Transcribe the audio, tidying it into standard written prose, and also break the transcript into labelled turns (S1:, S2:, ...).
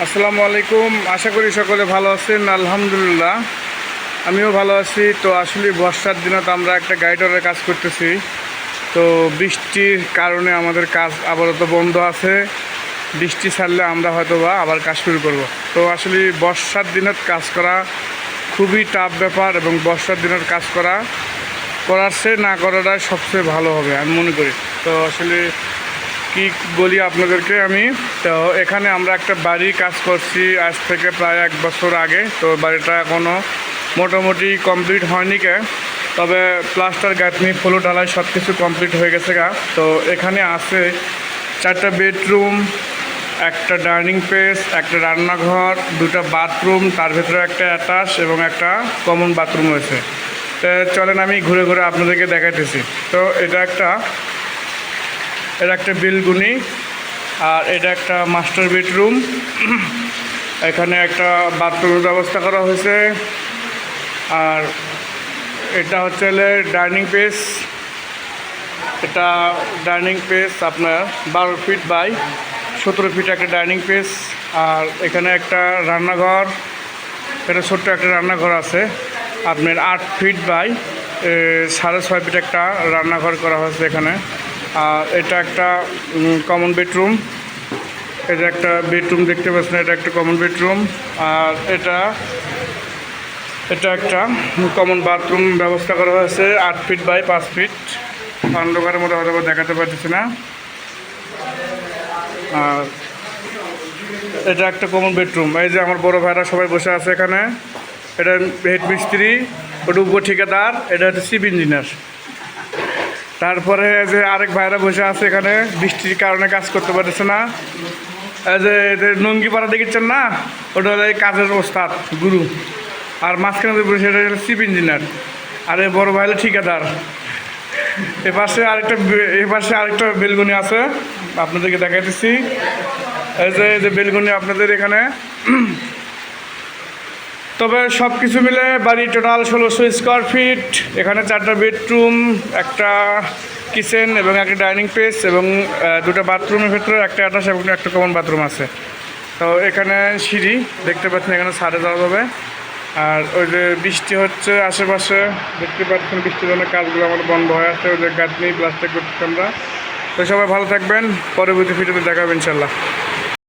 S1: আসসালামু আলাইকুম। আশা করি সকলে ভালো আছেন। আলহামদুলিল্লাহ আমিও ভালো আছি। তো আসলে বর্ষার দিনত আমরা একটা গাইডারের কাজ করতেছি। তো বৃষ্টির কারণে আমাদের কাজ আপাতত বন্ধ আছে। বৃষ্টি ছাড়লে আমরা হয়তোবা আবার কাজ শুরু করব। তো আসলে বর্ষার দিনত কাজ করা খুবই টাফ ব্যাপার, এবং বর্ষার দিনের কাজ করার চেয়ে না করাটাই সবচেয়ে ভালো হবে আমি মনে করি। তো আসলে কি বলি আপনাদেরকে আমি, তো এখানে আমরা একটা বাড়ির কাজ করছি আজ থেকে প্রায় 1 বছর আগে। তো বাড়িটা এখনও মোটামুটি কমপ্লিট হয়নি কে, তবে প্লাস্টার গাঁথনি ফ্লো ঢালাই সব কিছু কমপ্লিট হয়ে গেছে গা। তো এখানে আছে 4টা বেডরুম, একটা ডাইনিং স্পেস, একটা রান্নাঘর, 2টা বাথরুম, তার ভিতরে একটা অ্যাটাচ এবং একটা কমন বাথরুম রয়েছে। তো চলেন আমি ঘুরে ঘুরে আপনাদেরকে দেখাইতেছি। তো এটা একটা বেলকনি, আর এটা একটা মাস্টার বেডরুম। এখানে একটা বাথরুমের ব্যবস্থা করা হয়েছে। আর এটা হচ্ছে ডাইনিং স্পেস। এটা ডাইনিং স্পেস আপনার 12 ফিট বাই 17 ফিট একটা ডাইনিং স্পেস। আর এখানে একটা রান্নাঘর, এটা ছোট্ট একটা রান্নাঘর আছে আপনার 8 ফিট বাই 6.5 ফিট একটা রান্নাঘর করা হয়েছে এখানে। আর এটা একটা কমন বেডরুম। এটা একটা বেডরুম দেখতে পাচ্ছেন, এটা একটা কমন বেডরুম। আর এটা একটা কমন বাথরুম ব্যবস্থা করা হয়েছে 8 ফিট বাই 5 ফিট। অন্ধকারের মধ্যে হয়তো দেখাতে পারতেছি না। আর এটা একটা কমন বেডরুম। এই যে আমার বড় ভাইরা সবাই বসে আছে এখানে। এটা হেড মিস্ত্রি, ওটা উপ ঠিকাদার, এটা হচ্ছে চিফ ইঞ্জিনিয়ার। তারপরে যে আরেক ভাইরা বসে আছে এখানে, বৃষ্টির কারণে কাজ করতে পারতেছে না। এই যে এদের নঙ্গি পাড়া দেখেছেন না, ওটা হলো কাজের ওস্তাদ গুরু। আর মাঝখানে যে বসে, এটা হলো চিফ ইঞ্জিনিয়ার। আর এই বড় ভাই হলো ঠিকাদার। এপাশে আরেকটা বেলকনি আছে, আপনাদেরকে দেখাইতেছি। এই যে বেলকনি আপনাদের এখানে। তবে সব কিছু মিলে বাড়ি টোটাল 1600 স্কোয়ার ফিট। এখানে 4টা বেডরুম, একটা কিচেন এবং একটা ডাইনিং স্পেস এবং 2টা বাথরুমের ভেতরে একটা অ্যাটাচ এবং একটা কমন বাথরুম আছে। তো এখানে সিঁড়ি দেখতে পাচ্ছেন, এখানে ছাদে যাওয়া যাবে। আর ওই যে বৃষ্টি হচ্ছে আশেপাশে দেখতে পাচ্ছেন, বৃষ্টির জন্য কাজগুলো আমাদের বন্ধ হয়ে আছে। ওই যে গাঁথনি প্লাস্টিক করতেছি আমরা। তো সবাই ভালো থাকবেন, পরবর্তী ভিডিওতে দেখা হবে ইনশাল্লাহ।